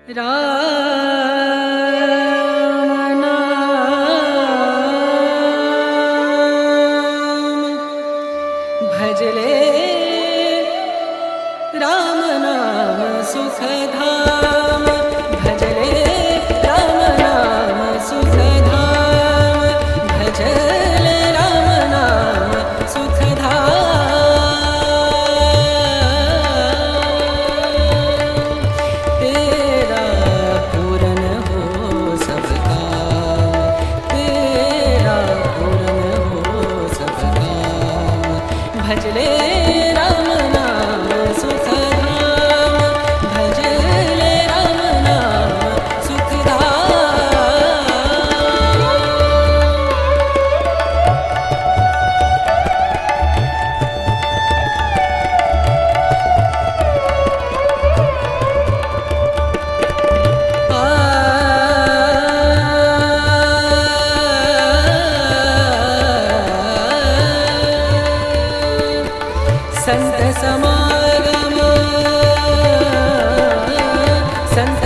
राम नाम भजले राम नाम सुखधाम भजले राम नाम सुखधाम भजले राम नाम सुखधाम तेरा पूरन हो सब काम तेरा पूरन हो सब काम भजले राम नाम सुखधाम भजले राम नाम संत समागम संत